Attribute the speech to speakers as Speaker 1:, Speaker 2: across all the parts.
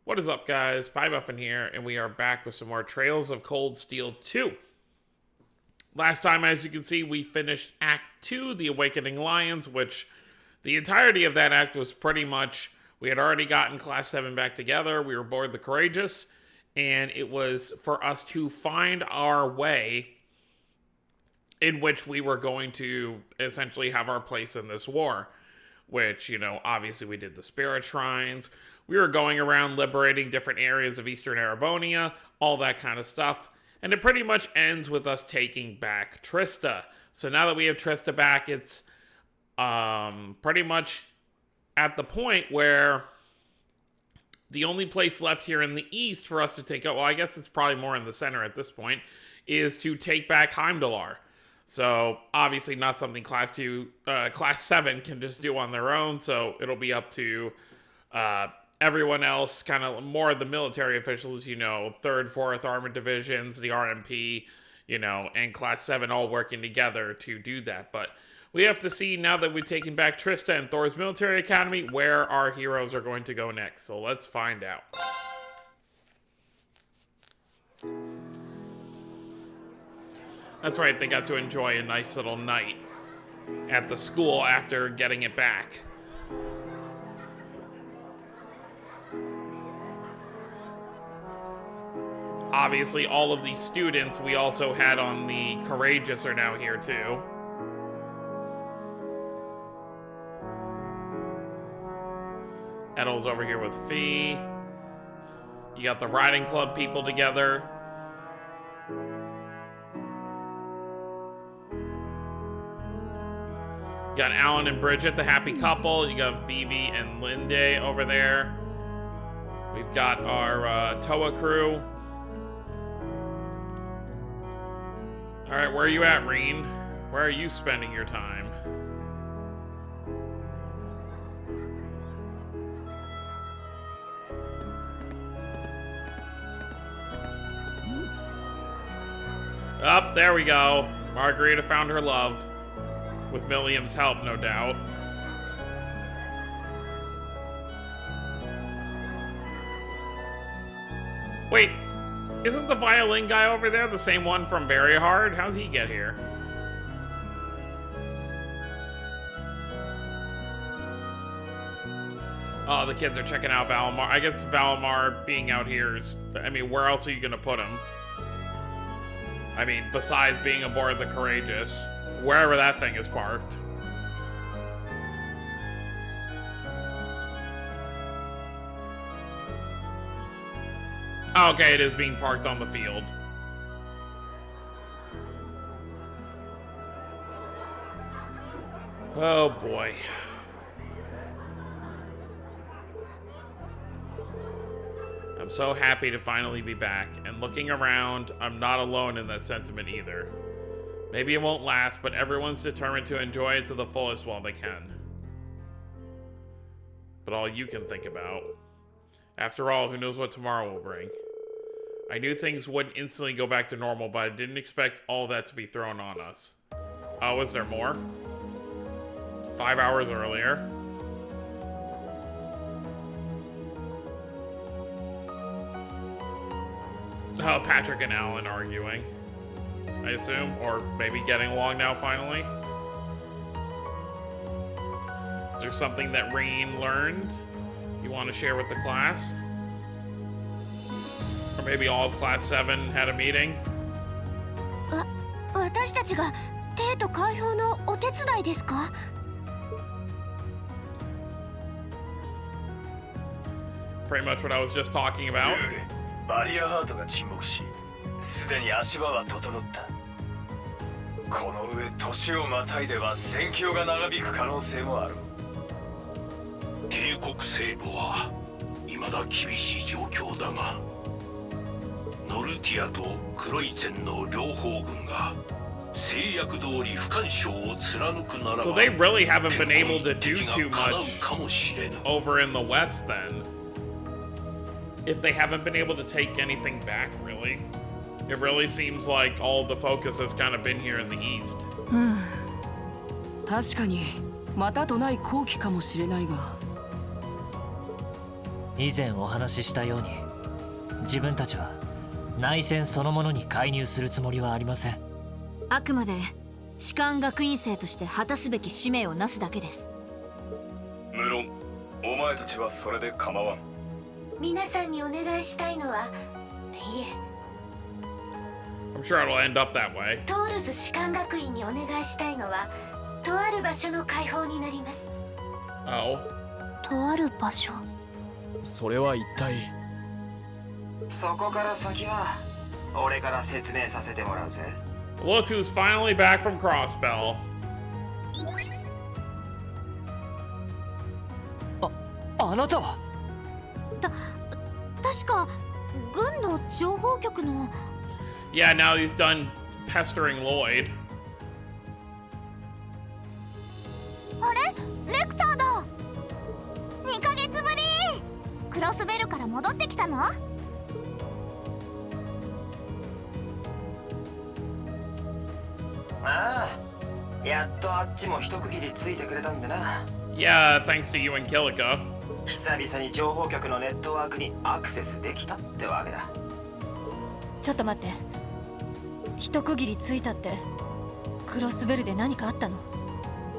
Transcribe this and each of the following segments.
Speaker 1: What is up, guys? PieMuffin here, and we are back with some more Trails of Cold Steel 2. Last time, as you can see, we finished Act 2, The Awakening Lions, which the entirety of that act was pretty much, we had already gotten Class 7 back together, we were aboard the Courageous, and it was for us to find our way in which we were going to essentially have our place in this war. Which, obviously we did the Spirit Shrines. We were going around liberating different areas of Eastern Erebonia, all that kind of stuff. And it pretty much ends with us taking back Trista. So now that we have Trista back, it's pretty much at the point where the only place left here in the east for us to take out, well, I guess it's probably more in the center at this point, is to take back Heimdallar. So, obviously not something Class 7 can just do on their own, so it'll be up to everyone else, kind of more of the military officials, 3rd, 4th Armored Divisions, the RMP, and Class 7 all working together to do that. But we have to see, now that we've taken back Trista and Thor's Military Academy, where our heroes are going to go next. So let's find out. That's right, they got to enjoy a nice little night at the school after getting it back. Obviously, all of these students we also had on the Courageous are now here too. Edel's over here with Fee. You got the riding club people together. You got Alan and Bridget, the happy couple. You got Vivi and Linde over there. We've got our Toa crew. Alright, where are you at, Reen? Where are you spending your time? Up, there we go. Margarita found her love. With Milliam's help, no doubt. Wait, isn't the violin guy over there the same one from Very Hard? How'd he get here? Oh, the kids are checking out Valimar. I guess Valimar being out here is... I mean, where else are you gonna put him? I mean, besides being aboard the Courageous. Wherever that thing is parked. Okay, it is being parked on the field. Oh boy. I'm so happy to finally be back, and looking around, I'm not alone in that sentiment either. Maybe it won't last, but everyone's determined to enjoy it to the fullest while they can. But all you can think about. After all, who knows what tomorrow will bring. I knew things wouldn't instantly go back to normal, but I didn't expect all that to be thrown on us. Oh, is there more? 5 hours earlier. Oh, Patrick and Alan arguing. I assume, or maybe getting along now finally. Is there something that Rain learned you want to share with the class? Or maybe all of Class 7 had a meeting?
Speaker 2: 私たちが帝都解放のお手伝いですか?
Speaker 1: Pretty much what I was just talking about.
Speaker 3: バリアハートが沈黙し、すでに足場は整った。この上、年をまたいでは戦況が長引く可能性もある。
Speaker 4: 帝国西部は未だ厳しい状況だが、ノルティアとクロイツェンの両方軍が制約通り不干渉を貫くならば、
Speaker 1: So they really haven't been able to do too much over in the west then. If they haven't been able to take anything back, really. It really seems like all the focus has kind of been here in the east.
Speaker 5: 確かにまたとない好機かもしれないが。以前お話ししたように、自分たちは内戦そのものに介入するつもりはありません。
Speaker 6: あくまで士官学院生として果たすべき使命をなすだけです。
Speaker 3: 無論お前たちはそれで構わん。
Speaker 2: 皆さんにお願いしたいのは、いえ、
Speaker 1: I'm sure it'll end up that way.
Speaker 2: トールズ士官学院にお願いしたいのは、とある場所の開放になります。
Speaker 1: Oh.
Speaker 2: とある場所。
Speaker 7: それは一体。
Speaker 8: そこから先は俺から説明させてもらうぜ。
Speaker 1: Look who's finally back from Crossbell.
Speaker 5: あなたは。
Speaker 2: 確か軍の情報局の。
Speaker 1: Yeah, now he's done pestering Lloyd.
Speaker 2: あれ、レクターだ。2ヶ月ぶり。クロスベルから戻ってきたの？
Speaker 8: ああ、やっとあっちも一区切りついてくれたんでな。
Speaker 1: Yeah, thanks to you and Killica.
Speaker 8: 久々に情報局のネットワークにアクセスできたってわけだ。
Speaker 6: ちょっと待って、一区切りついたってクロスベルで何かあったの？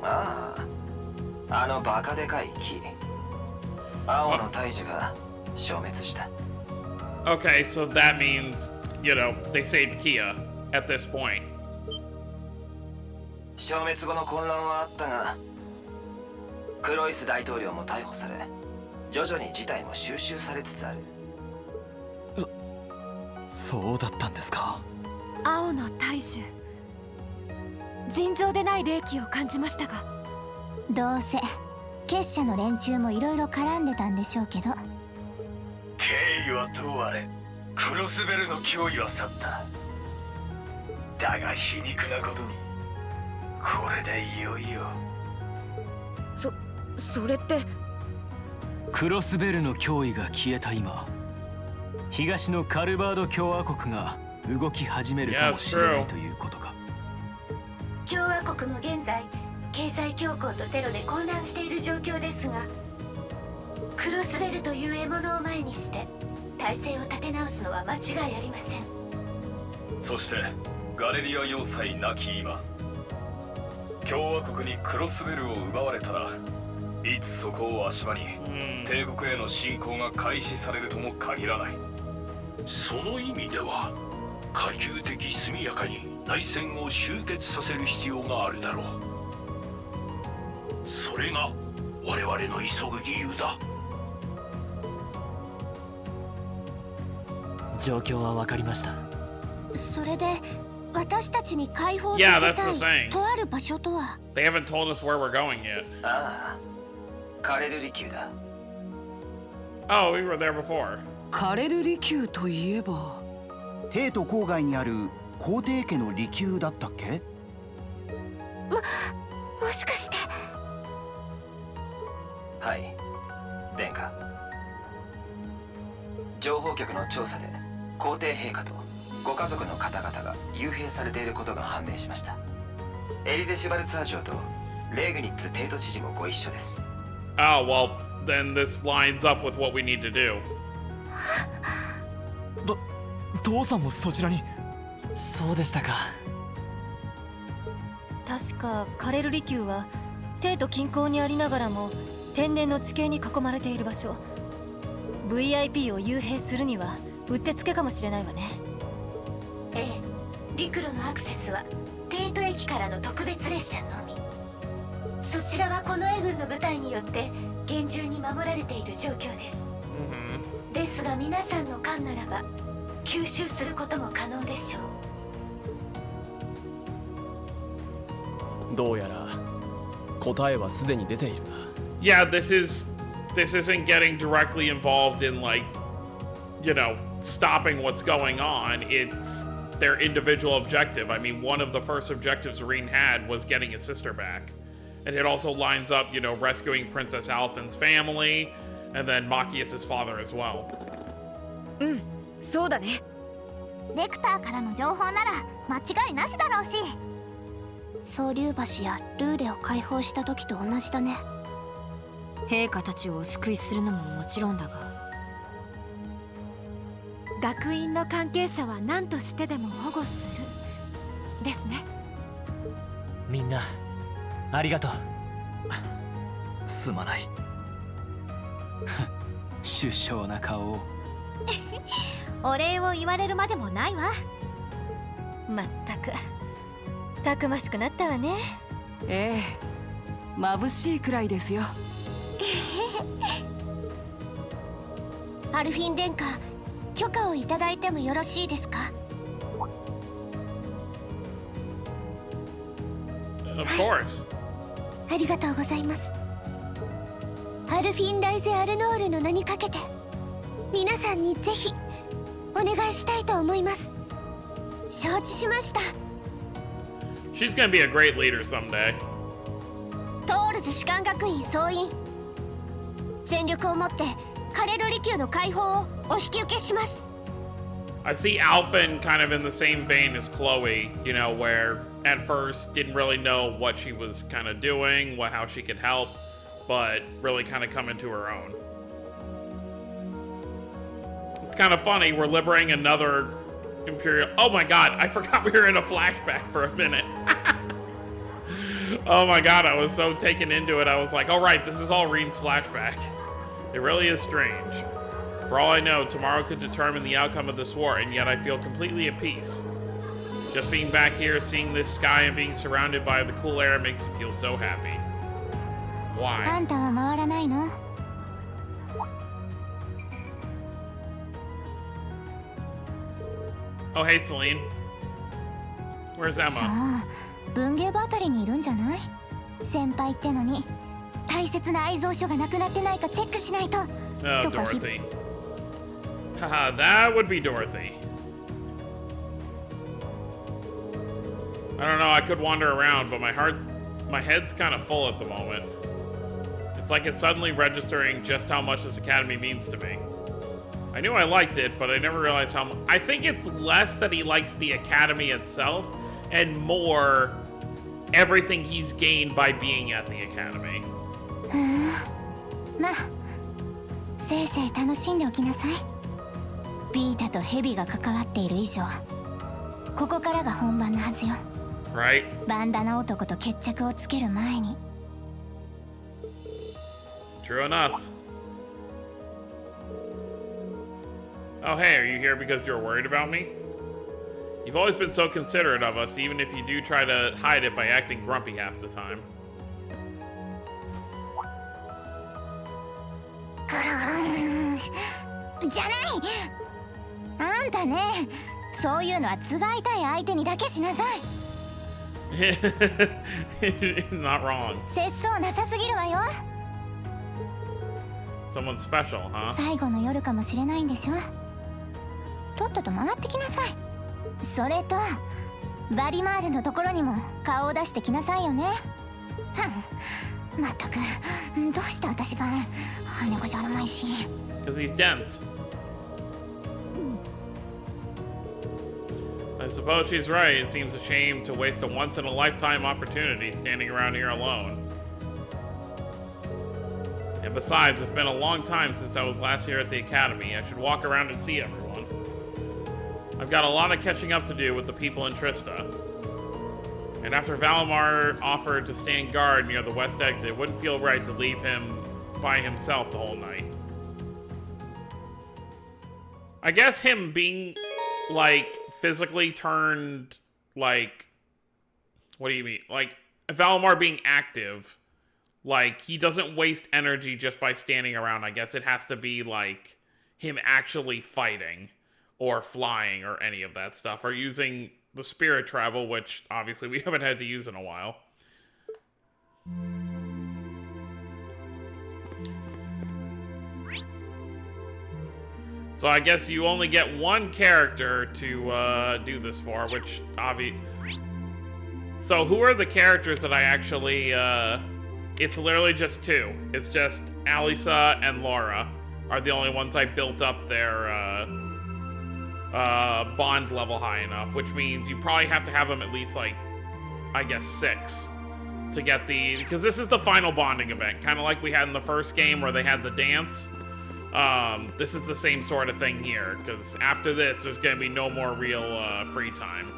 Speaker 8: ああ、あのバカでかい木、青の大樹が消滅した。
Speaker 1: Okay, so that means, you know, they saved Kia at this point.
Speaker 8: 消滅後の混乱はあったが、クロイス大統領も逮捕され、徐々に事態も収拾されつつある。
Speaker 7: そうだったんですか。
Speaker 6: 青の大樹、尋常でない霊気を感じましたが。
Speaker 2: どうせ結社の連中もいろいろ絡んでたんでしょうけど。
Speaker 3: 経緯はどうあれ、クロスベルの脅威は去った。だが皮肉なことに、これでいよいよ。
Speaker 6: それって。
Speaker 7: クロスベルの脅威が消えた今、東のカルバード共和国が動き始めるかもしれないということか。
Speaker 2: 共和国も現在経済恐慌とテロで混乱している状況ですが、クロスベルという獲物を前にして体制を立て直すのは間違いありません。
Speaker 3: そしてガレリア要塞なき今、共和国にクロスベルを奪われたら、いつそこを足場に帝国への侵攻が開始されるとも限らない。
Speaker 4: その意味では可及的速やかに内戦を終結させる必要があるだろう。それが我々の急ぐ理由だ。
Speaker 5: 状況は分かりました。
Speaker 2: それで私たちに解放
Speaker 1: Yeah,
Speaker 2: さ
Speaker 1: that's
Speaker 2: せ
Speaker 1: the
Speaker 2: たい
Speaker 1: thing.
Speaker 2: とある場所とは。
Speaker 1: They haven't told us where we're going yet.
Speaker 8: ああ、カレルリ級だ。
Speaker 1: Oh, we were there before.
Speaker 9: カレル利休といえば
Speaker 10: 帝都郊外にある皇帝家の離宮だったっけ？
Speaker 2: もしかして。
Speaker 8: はい、殿下。情報局の調査で皇帝陛下とご家族の方々が幽閉されていることが判明しました。エリゼ・シュバルツァー城とレーグニッツ帝都知事もご一緒です。
Speaker 1: Oh, well, then this lines up with what we need to do.
Speaker 7: 父さんもそちらに。
Speaker 5: そうでしたか。
Speaker 6: 確かカレル利休は帝都近郊にありながらも天然の地形に囲まれている場所。 VIP を幽閉するにはうってつけかもしれないわね。
Speaker 2: ええ、陸路のアクセスは帝都駅からの特別列車のみ。そちらはこの英軍の部隊によって厳重に守られている状況です。ですが皆さんの艦ならば吸収することも可能でしょう。
Speaker 7: どうやら答えはすでに出ているな。
Speaker 1: Yeah, this isn't getting directly involved in, like, you know, stopping what's going on. It's their individual objective. I mean, one of the first objectives Reen had was getting his sister back. And it also lines up, you know, rescuing Princess Alphen's family, and then Machias's father as well.
Speaker 6: そうだね。
Speaker 2: レクターからの情報なら間違いなしだろうし、総流橋やルーレを解放した時と同じだね。
Speaker 6: 陛下たちをお救いするのももちろんだが、
Speaker 11: 学院の関係者は何としてでも保護するですね。
Speaker 5: みんなありがとう。
Speaker 7: すまない。殊勝な顔を。
Speaker 6: お礼を言われるまでもないわ。まったくたくましくなったわね。
Speaker 9: ええ、眩しいくらいですよ。
Speaker 6: アルフィン殿下、許可をいただいてもよろしいですか？
Speaker 1: Of course.
Speaker 6: ありがとうございます。アルフィン・ライゼ・アルノールの名にかけて皆さんにぜひお願いしたいと思います。承知しました。
Speaker 1: She's gonna be a great leader someday.
Speaker 6: トールズ士官学院総員、全力をもってカレル利宮の解放をお引き受けします。
Speaker 1: I see Alphen kind of in the same vein as Chloe, you know, where at first didn't really know what she was kind of doing, how she could help, but really kind of come into her own. It's kind of funny, we're liberating another Imperial. Oh my god, I forgot we were in a flashback for a minute. Oh my god, I was so taken into it. I was like, all right, this is all Reen's flashback. It really is strange. For all I know, tomorrow could determine the outcome of this war, and yet I feel completely at peace. Just being back here, seeing this sky, and being surrounded by the cool air makes me feel so happy. Why?
Speaker 6: あんたは回らないの？
Speaker 1: Oh, hey, Celine. Where's Emma?
Speaker 6: さあ、文芸部あたりにいるんじゃない？先輩ってのに大切な愛蔵書がなくなってないかチェックしないと。
Speaker 1: Oh, Dorothy. Haha, that would be Dorothy. I don't know, I could wander around, but my head's kind of full at the moment. It's like it's suddenly registering just how much this academy means to me. I knew I liked it, but I never realized how much. I think it's less that he likes the academy itself, and more everything he's gained by being at the academy.
Speaker 6: まあ、せいぜい楽しんでおきなさい。ビータとヘビが関わっている以上、ここからが本番のはずよ。
Speaker 1: Right?
Speaker 6: バンダナ男と決着をつける前に。
Speaker 1: True enough. Oh, hey, are you here because you're worried about me? You've always been so considerate of us, even if you do try to hide it by acting grumpy half the time.
Speaker 6: じゃない！あんたね、そういうのはつがいたい相手にだけしなさい。
Speaker 1: Not wrong.
Speaker 6: 節操なさすぎるわよ。
Speaker 1: Someone special, huh?
Speaker 6: 最後の夜かもしれないんでしょ。とっとと回ってきなさい。それとバリマールのところにも顔を出してきなさいよね。まったく、どうして私が羽子じゃあるまいし。
Speaker 1: Because he's dense. I suppose she's right. It seems a shame to waste a once-in-a-lifetime opportunity standing around here alone. And besides, it's been a long time since I was last here at the academy. I should walk around and see everyone. I've got a lot of catching up to do with the people in Trista. And after Valimar offered to stand guard near the west exit, it wouldn't feel right to leave him by himself the whole night. I guess him being, like, physically turned, like, what do you mean? Like, Valimar being active, like, he doesn't waste energy just by standing around. I guess it has to be, like, him actually fighting, or flying, or any of that stuff, or using the spirit travel, which, obviously, we haven't had to use in a while. So I guess you only get one character to do this for, which so who are the characters that I actually it's literally just two. It's just Alisa and Laura are the only ones I built up their bond level high enough, which means you probably have to have them at least, like, I guess 6 to get because this is the final bonding event, kind of like we had in the first game where they had the dance. This is the same sort of thing here, because after this, there's going to be no more real free time.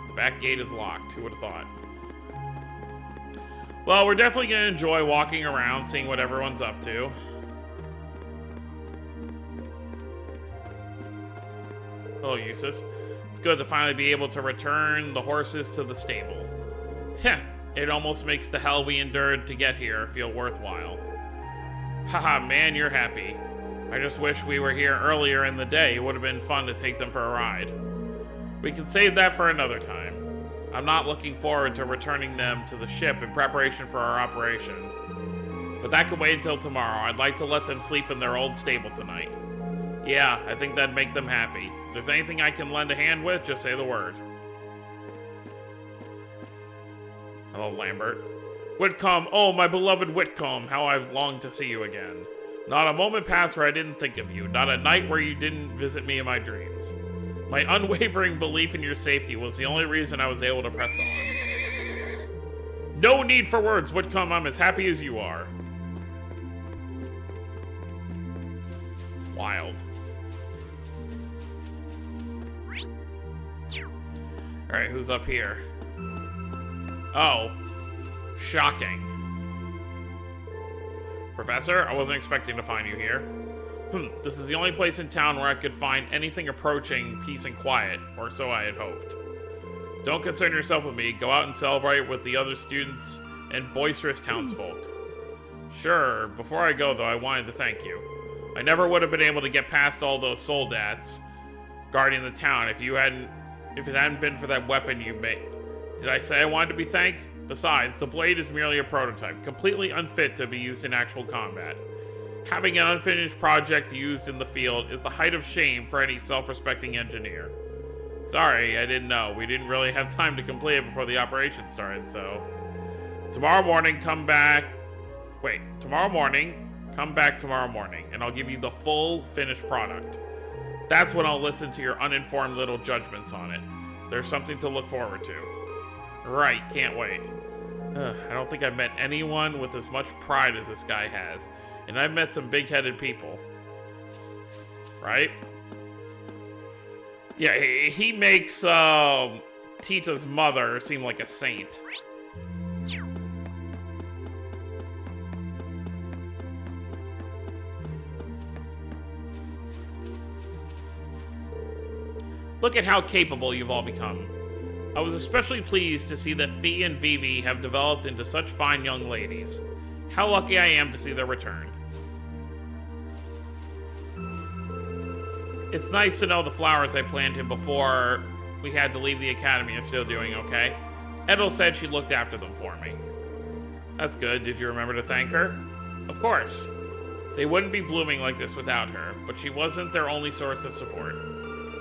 Speaker 1: The back gate is locked. Who would have thought? Well, we're definitely going to enjoy walking around, seeing what everyone's up to. Hello, Eustace. It's good to finally be able to return the horses to the stable. Heh, it almost makes the hell we endured to get here feel worthwhile. Haha, man, you're happy. I just wish we were here earlier in the day. It would have been fun to take them for a ride. We can save that for another time. I'm not looking forward to returning them to the ship in preparation for our operation. But that could wait until tomorrow. I'd like to let them sleep in their old stable tonight. Yeah, I think that'd make them happy. If there's anything I can lend a hand with, just say the word. Hello, Lambert. Whitcomb, oh, my beloved Whitcomb, how I've longed to see you again. Not a moment passed where I didn't think of you. Not a night where you didn't visit me in my dreams. My unwavering belief in your safety was the only reason I was able to press on. No need for words, Whitcomb. I'm as happy as you are. Wild. Alright, who's up here? Oh. Shocking. Professor, I wasn't expecting to find you here. This is the only place in town where I could find anything approaching peace and quiet, or so I had hoped. Don't concern yourself with me. Go out and celebrate with the other students and boisterous townsfolk. Sure, before I go, though, I wanted to thank you. I never would have been able to get past all those soldats guarding the town if it hadn't been for that weapon you made. Did I say I wanted to be thanked? Besides, the blade is merely a prototype, completely unfit to be used in actual combat. Having an unfinished project used in the field is the height of shame for any self-respecting engineer. Sorry, I didn't know. We didn't really have time to complete it before the operation started, so... Tomorrow morning, come back, tomorrow morning, and I'll give you the full finished product. That's when I'll listen to your uninformed little judgments on it. There's something to look forward to. Right, can't wait. I don't think I've met anyone with as much pride as this guy has. And I've met some big-headed people. Right? Yeah, he makes Tita's mother seem like a saint. Look at how capable you've all become. I was especially pleased to see that Fee and Vivi have developed into such fine young ladies. How lucky I am to see their return. It's nice to know the flowers I planted him before we had to leave the academy are still doing okay. Edel said she looked after them for me. That's good. Did you remember to thank her? Of course. They wouldn't be blooming like this without her, but she wasn't their only source of support.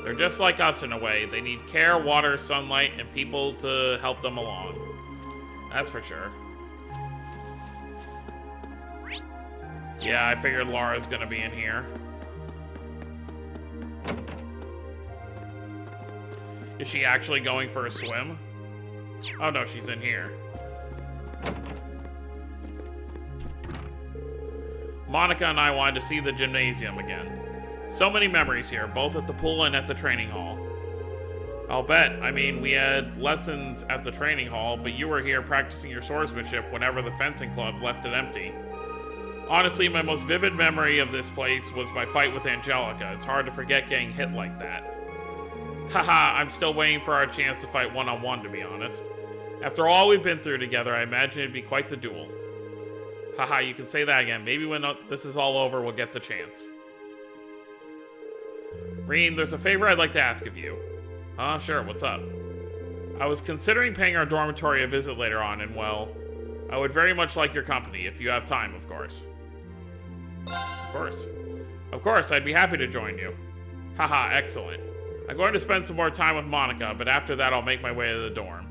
Speaker 1: They're just like us in a way. They need care, water, sunlight, and people to help them along. That's for sure. Yeah, I figured Laura's gonna be in here. Is she actually going for a swim? Oh no, she's in here. Monica and I wanted to see the gymnasium again. So many memories here, both at the pool and at the training hall. I'll bet. I mean, we had lessons at the training hall, but you were here practicing your swordsmanship whenever the fencing club left it empty. Honestly, my most vivid memory of this place was my fight with Angelica. It's hard to forget getting hit like that. Haha, I'm still waiting for our chance to fight one-on-one, to be honest. After all we've been through together, I imagine it'd be quite the duel. Haha, you can say that again. Maybe when this is all over, we'll get the chance. Reen, there's a favor I'd like to ask of you. Huh? Sure, what's up? I was considering paying our dormitory a visit later on, and well, I would very much like your company, if you have time, of course. Of course. Of course, I'd be happy to join you. Haha, excellent. I'm going to spend some more time with Monica, but after that I'll make my way to the dorm.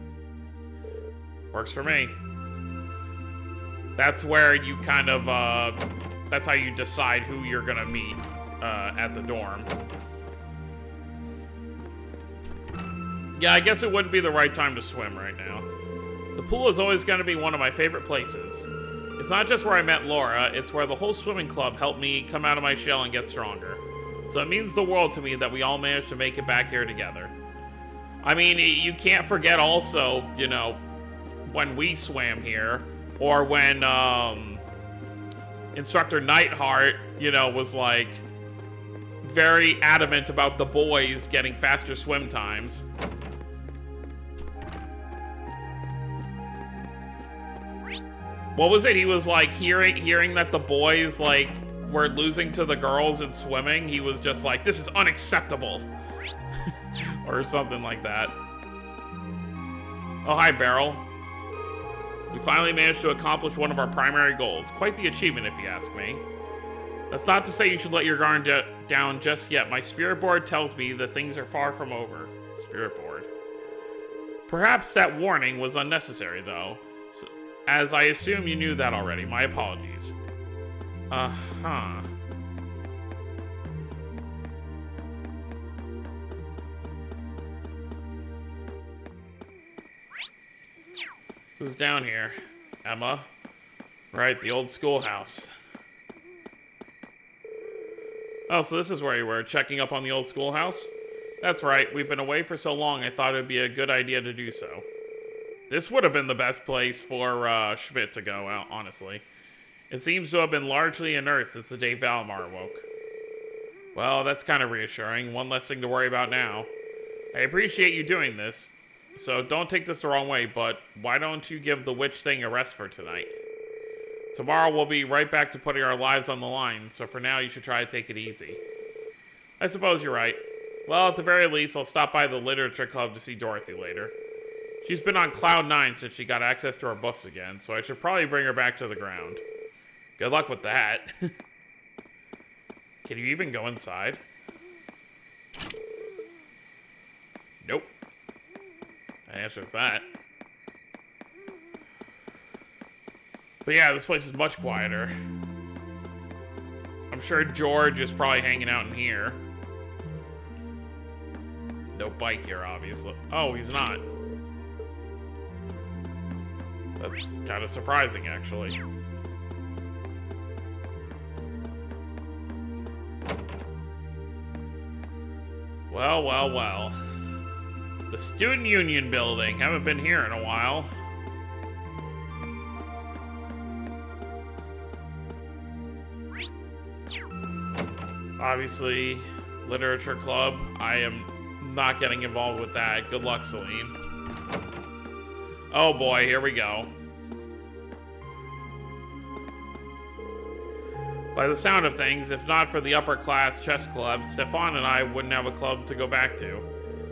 Speaker 1: Works for me. That's where you kind of, that's how you decide who you're gonna meet, at the dorm. Yeah, I guess it wouldn't be the right time to swim right now. The pool is always gonna be one of my favorite places. It's not just where I met Laura, it's where the whole swimming club helped me come out of my shell and get stronger. So it means the world to me that we all managed to make it back here together. I mean, you can't forget also, you know, when we swam here, or when Instructor Nightheart, you know, was like very adamant about the boys getting faster swim times. What was it? He was like hearing that the boys like were losing to the girls in swimming. He was just like, this is unacceptable. Or something like that. Oh, hi, Beryl. We finally managed to accomplish one of our primary goals. Quite the achievement, if you ask me. That's not to say you should let your guard down just yet. My spirit board tells me that things are far from over. Spirit board. Perhaps that warning was unnecessary, though. So, as I assume you knew that already. My apologies. Uh-huh. Who's down here? Emma. Right, the old schoolhouse. Oh, so this is where you were, checking up on the old schoolhouse? That's right, we've been away for so long, I thought it would be a good idea to do so. This would have been the best place for Schmidt to go out, honestly. It seems to have been largely inert since the day Valmar awoke. Well, that's kind of reassuring. One less thing to worry about now. I appreciate you doing this, so don't take this the wrong way, but why don't you give the witch thing a rest for tonight? Tomorrow we'll be right back to putting our lives on the line, so for now you should try to take it easy. I suppose you're right. Well, at the very least, I'll stop by the literature club to see Dorothy later. She's been on cloud 9 since she got access to her books again, so I should probably bring her back to the ground. Good luck with that. Can you even go inside? Nope. That answers that. But yeah, this place is much quieter. I'm sure George is probably hanging out in here. No bike here, obviously. Oh, he's not. That's kind of surprising, actually. Well, well, well. The Student Union building. Haven't been here in a while. Obviously, Literature Club. I am not getting involved with that. Good luck, Celine. Oh boy, here we go. By the sound of things, if not for the upper class chess club, Stefan and I wouldn't have a club to go back to.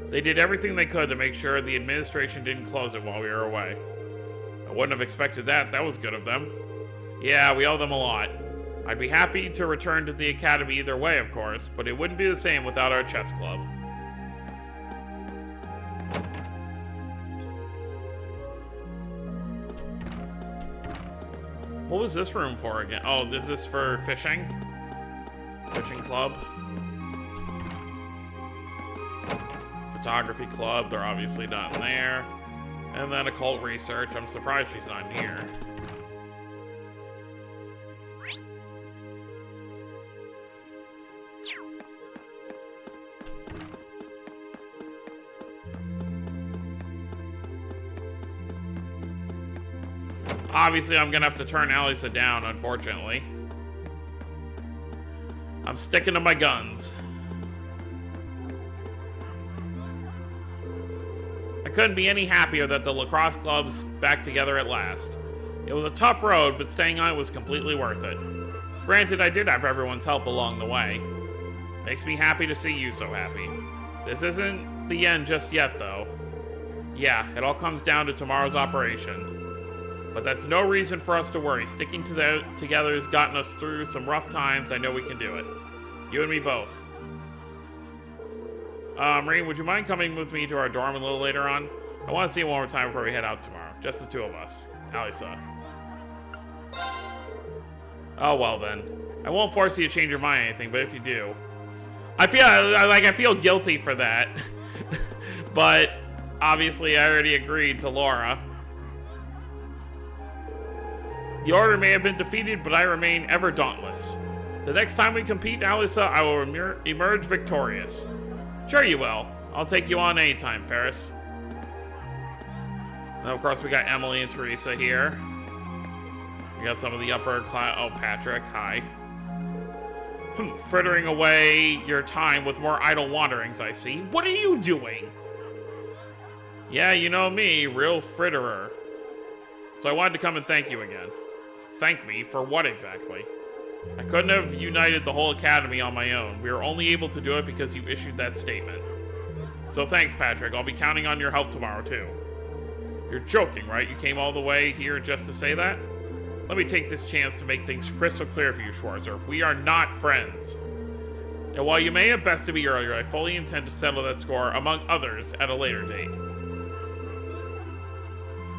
Speaker 1: They did everything they could to make sure the administration didn't close it while we were away. I wouldn't have expected that. That was good of them. Yeah, we owe them a lot. I'd be happy to return to the academy either way, of course, but it wouldn't be the same without our chess club. What was this room for again? Oh, is this for fishing? Fishing club. Photography club, they're obviously not in there. And then occult research, I'm surprised she's not in here. Obviously, I'm gonna have to turn Alisa down, unfortunately. I'm sticking to my guns. I couldn't be any happier that the lacrosse club's back together at last. It was a tough road, but staying on it was completely worth it. Granted, I did have everyone's help along the way. Makes me happy to see you so happy. This isn't the end just yet, though. Yeah, it all comes down to tomorrow's operation. But that's no reason for us to worry. Sticking together has gotten us through some rough times. I know we can do it. You and me both. Marine, would you mind coming with me to our dorm a little later on? I want to see you one more time before we head out tomorrow. Just the two of us. Alisa. Oh, well then. I won't force you to change your mind or anything, but if you do... I feel guilty for that. But, obviously, I already agreed to Laura. The Order may have been defeated, but I remain ever dauntless. The next time we compete, Alyssa, I will emerge victorious. Sure you will. I'll take you on anytime, Ferris. Now, of course, we got Emily and Teresa here. We got some of the upper class. Oh, Patrick, hi. Frittering away your time with more idle wanderings, I see. What are you doing? Yeah, you know me, real fritterer. So I wanted to come and thank you again. Thank me for what exactly? I couldn't have united the whole academy on my own. We were only able to do it because you issued that statement. So thanks, Patrick. I'll be counting on your help tomorrow, too. You're joking, right? You came all the way here just to say that? Let me take this chance to make things crystal clear for you, Schwarzer. We are not friends. And while you may have bested me earlier, I fully intend to settle that score, among others, at a later date.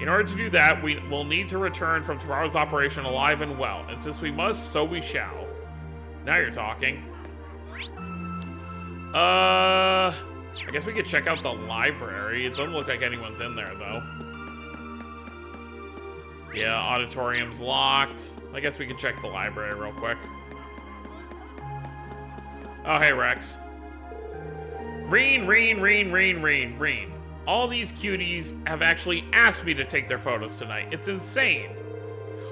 Speaker 1: In order to do that, we will need to return from tomorrow's operation alive and well. And since we must, so we shall. Now you're talking. I guess we could check out the library. It doesn't look like anyone's in there, though. Yeah, auditorium's locked. I guess we can check the library real quick. Oh, hey, Rex. Reen. All these cuties have actually asked me to take their photos tonight. It's insane.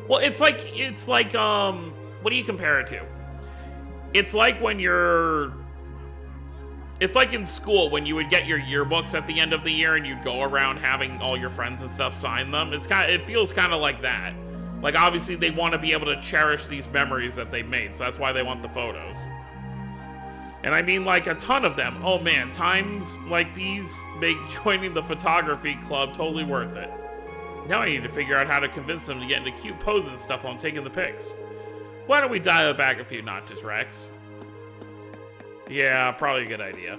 Speaker 1: Well, it's like, what do you compare it to? It's like when you're... It's like in school when you would get your yearbooks at the end of the year and you'd go around having all your friends and stuff sign them. It feels kind of like that. Like, obviously they want to be able to cherish these memories that they made, so that's why they want the photos. And I mean, like, a ton of them. Oh man, times like these make joining the photography club totally worth it. Now I need to figure out how to convince them to get into cute poses and stuff while I'm taking the pics. Why don't we dial it back a few notches, Rex? Yeah, probably a good idea.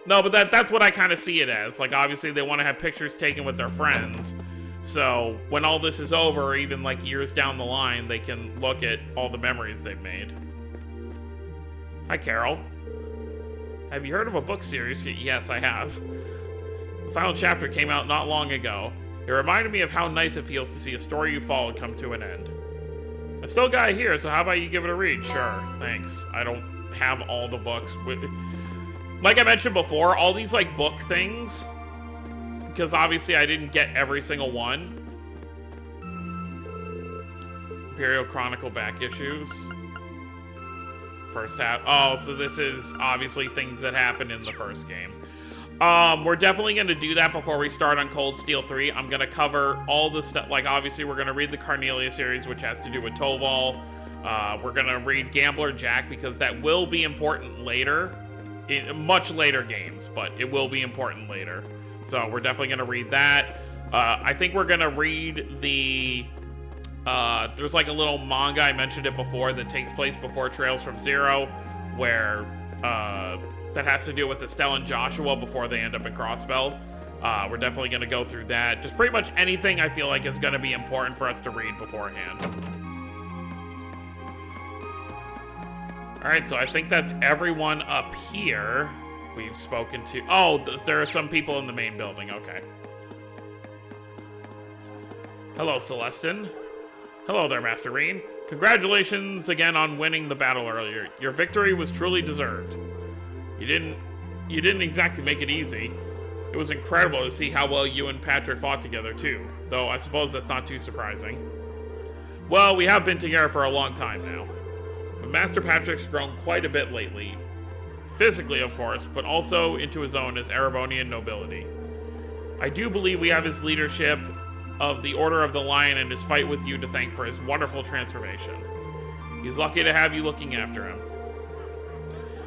Speaker 1: No, but that's what I kind of see it as. Like, obviously they want to have pictures taken with their friends. So when all this is over, even like years down the line, they can look at all the memories they've made. Hi, Carol. Have you heard of a book series? Yes, I have. The final chapter came out not long ago. It reminded me of how nice it feels to see a story you followed come to an end. I still got it here, so how about you give it a read? Sure, thanks. I don't have all the books. Like I mentioned before, all these like book things, because obviously I didn't get every single one. Imperial Chronicle back issues. First half. Oh, so this is obviously things that happened in the first game. We're definitely going to do that before we start on Cold Steel 3. I'm going to cover all the stuff. Like, obviously, we're going to read the Carnelia series, which has to do with Toval. We're going to read Gambler Jack, because that will be important later. In much later games, but it will be important later. So we're definitely going to read that. I think we're going to read the... there's like a little manga, I mentioned it before, that takes place before Trails from Zero, where that has to do with Estelle and Joshua before they end up in Crossbell. We're definitely going to go through that. Just pretty much anything I feel like is going to be important for us to read beforehand. Alright, so I think that's everyone up here we've spoken to. Oh, there are some people in the main building. Okay. Hello, Celestin. Hello there, Master Reen. Congratulations again on winning the battle earlier. Your victory was truly deserved. You didn't exactly make it easy. It was incredible to see how well you and Patrick fought together too, though I suppose that's not too surprising. Well, we have been together for a long time now. But Master Patrick's grown quite a bit lately. Physically, of course, but also into his own as Erebonian nobility. I do believe we have his leadership of the Order of the Lion and his fight with you to thank for his wonderful transformation. He's lucky to have you looking after him.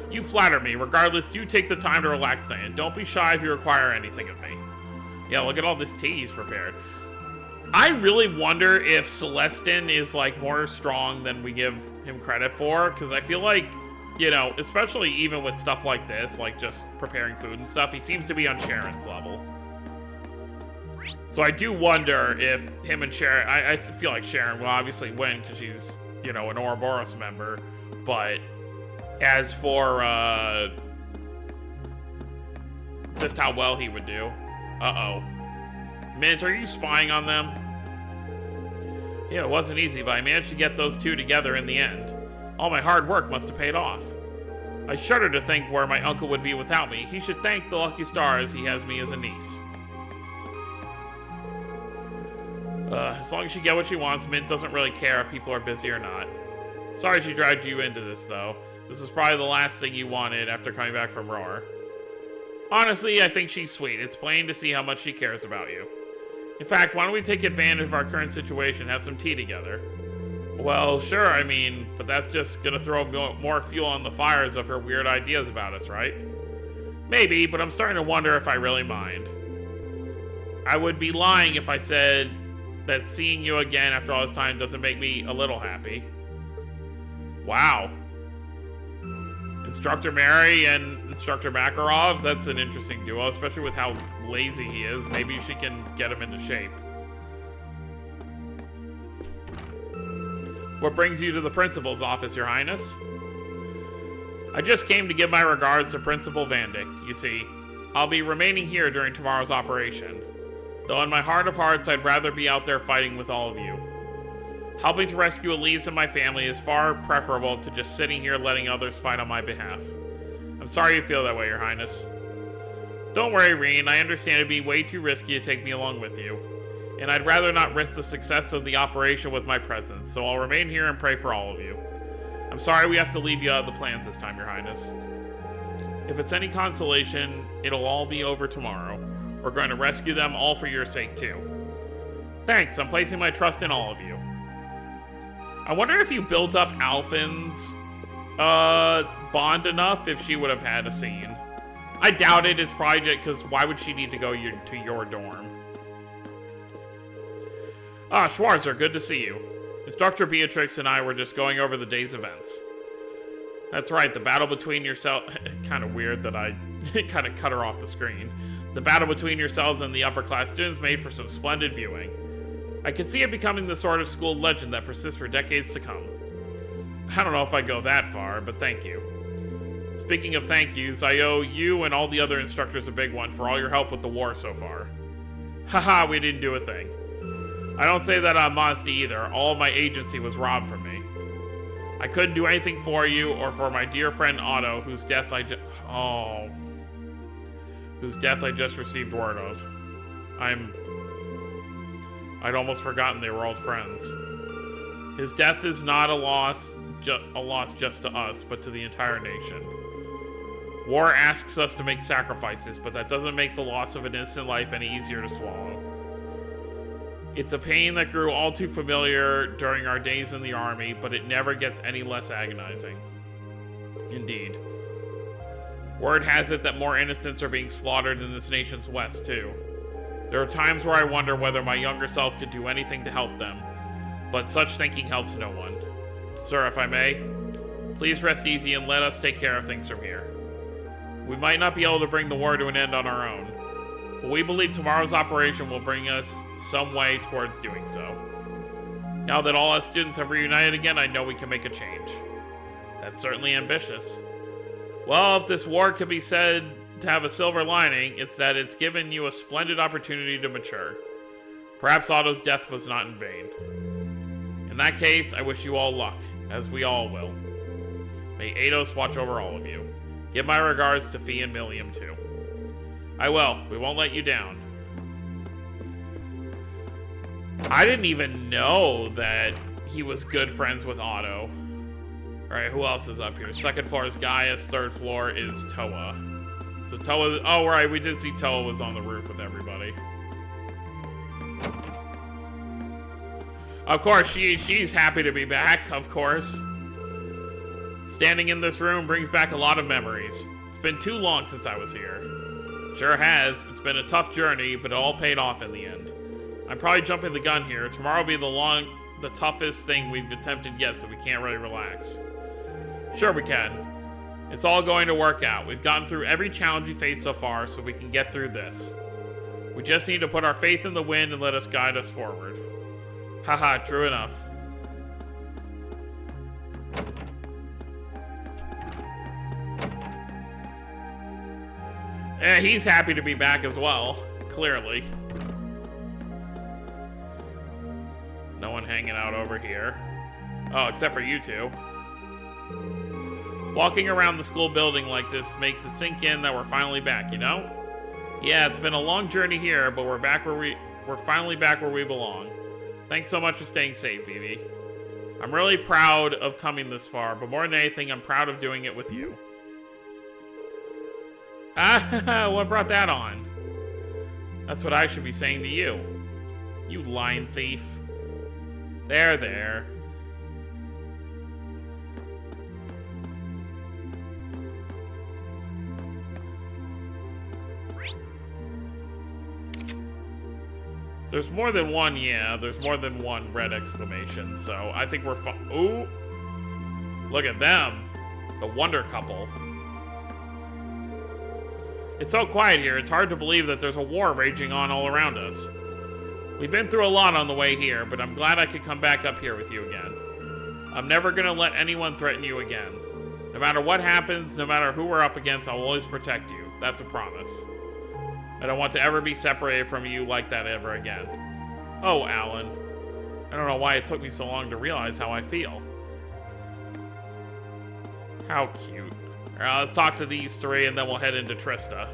Speaker 1: You flatter me. Regardless, do take the time to relax tonight, and don't be shy if you require anything of me. Yeah, look at all this tea he's prepared. I really wonder if Celestin is, like, more strong than we give him credit for, because I feel like, you know, especially even with stuff like this, like just preparing food and stuff, he seems to be on Sharon's level. So I do wonder if him and Sharon, I feel like Sharon will obviously win because she's, you know, an Ouroboros member, but as for just how well he would do. Uh-oh. Mint, are you spying on them? Yeah, it wasn't easy, but I managed to get those two together in the end. All my hard work must have paid off. I shudder to think where my uncle would be without me. He should thank the lucky stars he has me as a niece. As long as she gets what she wants, Mint doesn't really care if people are busy or not. Sorry she dragged you into this, though. This was probably the last thing you wanted after coming back from Roar. Honestly, I think she's sweet. It's plain to see how much she cares about you. In fact, why don't we take advantage of our current situation and have some tea together? Well, sure, I mean, but that's just gonna throw more fuel on the fires of her weird ideas about us, right? Maybe, but I'm starting to wonder if I really mind. I would be lying if I said that seeing you again after all this time doesn't make me a little happy. Wow. Instructor Mary and Instructor Makarov, that's an interesting duo, especially with how lazy he is. Maybe she can get him into shape. What brings you to the principal's office, Your Highness? I just came to give my regards to Principal Vandyck. You see, I'll be remaining here during tomorrow's operation. Though in my heart of hearts, I'd rather be out there fighting with all of you. Helping to rescue Elise and my family is far preferable to just sitting here letting others fight on my behalf. I'm sorry you feel that way, Your Highness. Don't worry, Reen. I understand it'd be way too risky to take me along with you. And I'd rather not risk the success of the operation with my presence, so I'll remain here and pray for all of you. I'm sorry we have to leave you out of the plans this time, Your Highness. If it's any consolation, it'll all be over tomorrow. We're going to rescue them all for your sake, too. Thanks, I'm placing my trust in all of you. I wonder if you built up Alphen's bond enough if she would have had a scene. I doubt it. It's probably just because why would she need to go to your dorm? Ah, Schwarzer, good to see you. Instructor Beatrix and I were just going over the day's events. That's right, the battle between yourselves... kind of weird that I kind of cut her off the screen. The battle between yourselves and the upper-class students made for some splendid viewing. I can see it becoming the sort of school legend that persists for decades to come. I don't know if I go that far, but thank you. Speaking of thank yous, I owe you and all the other instructors a big one for all your help with the war so far. Haha, we didn't do a thing. I don't say that on modesty either. All of my agency was robbed from me. I couldn't do anything for you or for my dear friend Otto, whose death I just received word of. I'd almost forgotten they were old friends. His death is not a loss just to us, but to the entire nation. War asks us to make sacrifices, but that doesn't make the loss of an innocent life any easier to swallow. It's a pain that grew all too familiar during our days in the army, but it never gets any less agonizing. Indeed. Word has it that more innocents are being slaughtered in this nation's west, too. There are times where I wonder whether my younger self could do anything to help them, but such thinking helps no one. Sir, if I may, please rest easy and let us take care of things from here. We might not be able to bring the war to an end on our own, but we believe tomorrow's operation will bring us some way towards doing so. Now that all us students have reunited again, I know we can make a change. That's certainly ambitious. Well, if this war could be said to have a silver lining, it's that it's given you a splendid opportunity to mature. Perhaps Otto's death was not in vain. In that case, I wish you all luck, as we all will. May Eidos watch over all of you. Give my regards to Fee and Millium, too. I will. We won't let you down. I didn't even know that he was good friends with Otto. Alright, who else is up here? Second floor is Gaius, third floor is Toa. So Toa... Oh, right, we did see Toa was on the roof with everybody. Of course, she's happy to be back, of course. Standing in this room brings back a lot of memories. It's been too long since I was here. Sure has. It's been a tough journey, but it all paid off in the end. I'm probably jumping the gun here. Tomorrow will be the toughest thing we've attempted yet, so we can't really relax. Sure we can. It's all going to work out. We've gotten through every challenge we faced so far, so we can get through this. We just need to put our faith in the wind and let us guide us forward. Haha, true enough. He's happy to be back as well, clearly. No one hanging out we're here. Oh, except for you two. Walking around the school building like this makes it sink in that we're finally back, you know? Yeah, it's been a long journey here, but we're finally back where we belong. Thanks so much for staying safe, Vivi. I'm really proud of coming this far, but more than anything, I'm proud of doing it with you. Ah, what brought that on? That's what I should be saying to you. You lying thief. There. There's more than one, yeah. There's more than one red exclamation, so I think we're fine. Ooh! Look at them. The Wonder Couple. It's so quiet here, it's hard to believe that there's a war raging on all around us. We've been through a lot on the way here, but I'm glad I could come back up here with you again. I'm never gonna let anyone threaten you again. No matter what happens, no matter who we're up against, I'll always protect you. That's a promise. I don't want to ever be separated from you like that ever again. Oh, Alan. I don't know why it took me so long to realize how I feel. How cute. Alright, let's talk to these three and then we'll head into Trista.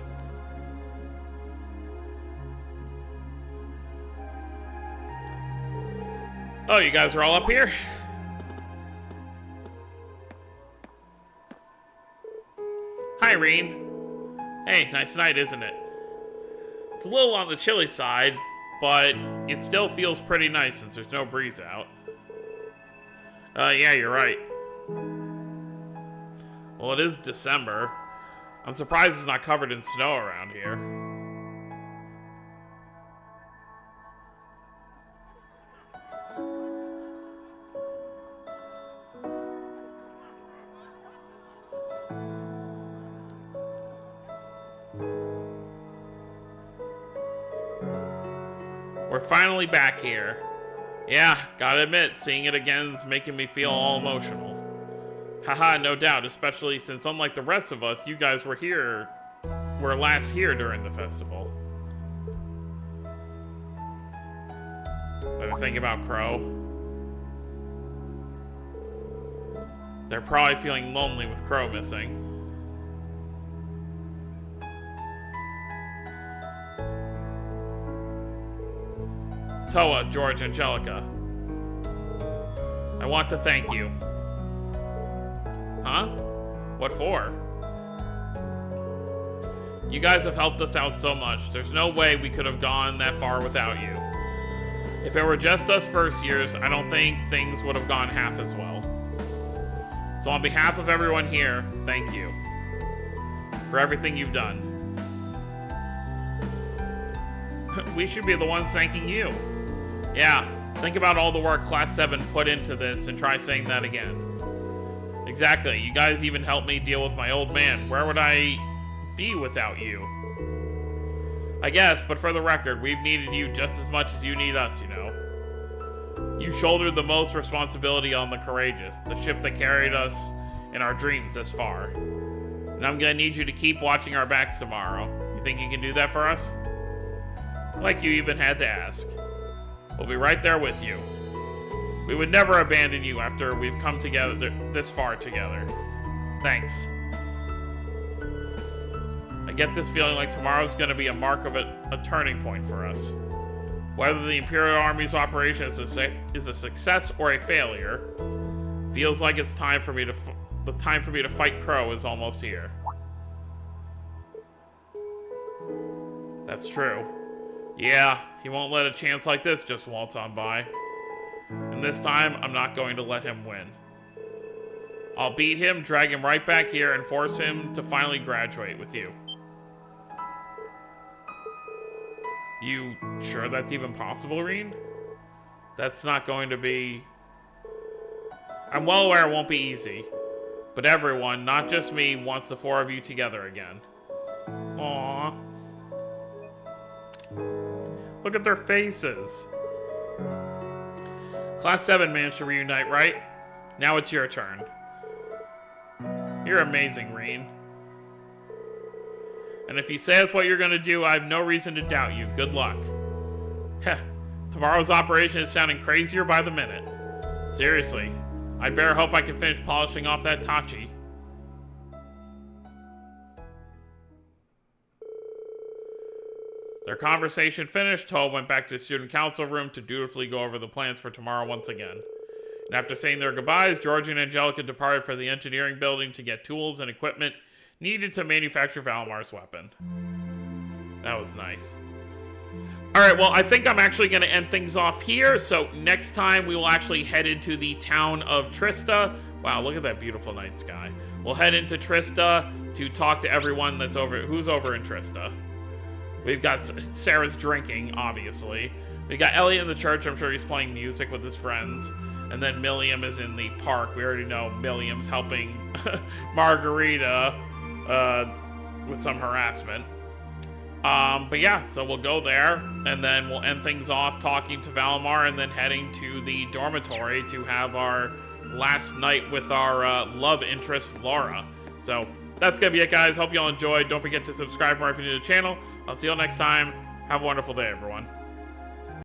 Speaker 1: Oh, you guys are all up here? Hi, Reen. Hey, nice night, isn't it? It's a little on the chilly side, but it still feels pretty nice since there's no breeze out. Yeah, you're right. Well, it is December. I'm surprised it's not covered in snow around here. We're finally back here. Yeah, gotta admit, seeing it again is making me feel all emotional. Haha, no doubt, especially since unlike the rest of us, you guys were last here during the festival. Ever think about Crow? They're probably feeling lonely with Crow missing. Toa, George, Angelica. I want to thank you. Huh? What for? You guys have helped us out so much. There's no way we could have gone that far without you. If it were just us first years, I don't think things would have gone half as well. So on behalf of everyone here, thank you for everything you've done. We should be the ones thanking you. Yeah, think about all the work Class 7 put into this and try saying that again. Exactly, you guys even helped me deal with my old man. Where would I be without you? I guess, but for the record, we've needed you just as much as you need us, you know. You shouldered the most responsibility on the Courageous, the ship that carried us in our dreams this far. And I'm gonna need you to keep watching our backs tomorrow. You think you can do that for us? Like you even had to ask. We'll be right there with you. We would never abandon you after we've come together this far together. Thanks. I get this feeling like tomorrow's going to be a mark of a turning point for us. Whether the Imperial Army's operation is a success or a failure, feels like it's time for me to the time for me to fight Crow is almost here. That's true. Yeah, he won't let a chance like this just waltz on by. And this time, I'm not going to let him win. I'll beat him, drag him right back here, and force him to finally graduate with you. You sure that's even possible, Reen? That's not going to be... I'm well aware it won't be easy. But everyone, not just me, wants the four of you together again. Aww. Look at their faces. Class 7 managed to reunite, right? Now it's your turn. You're amazing, Reen. And if you say that's what you're gonna do, I have no reason to doubt you. Good luck. Heh, tomorrow's operation is sounding crazier by the minute. Seriously. I better hope I can finish polishing off that Tachi. Their conversation finished, Toa went back to the student council room to dutifully go over the plans for tomorrow once again. And after saying their goodbyes, Georgie and Angelica departed for the engineering building to get tools and equipment needed to manufacture Valamar's weapon. That was nice. Alright, well, I think I'm actually going to end things off here. So next time, we will actually head into the town of Trista. Wow, look at that beautiful night sky. We'll head into Trista to talk to everyone that's over. Who's over in Trista? We've got Sarah's drinking, obviously. We got Elliot in the church. I'm sure he's playing music with his friends. And then Milliam is in the park. We already know Milliam's helping Margarita with some harassment. But yeah, so we'll go there, and then we'll end things off talking to Valimar, and then heading to the dormitory to have our last night with our love interest, Laura. So that's gonna be it, guys. Hope you all enjoyed. Don't forget to subscribe more if you're new to the channel. I'll see you all next time. Have a wonderful day, everyone.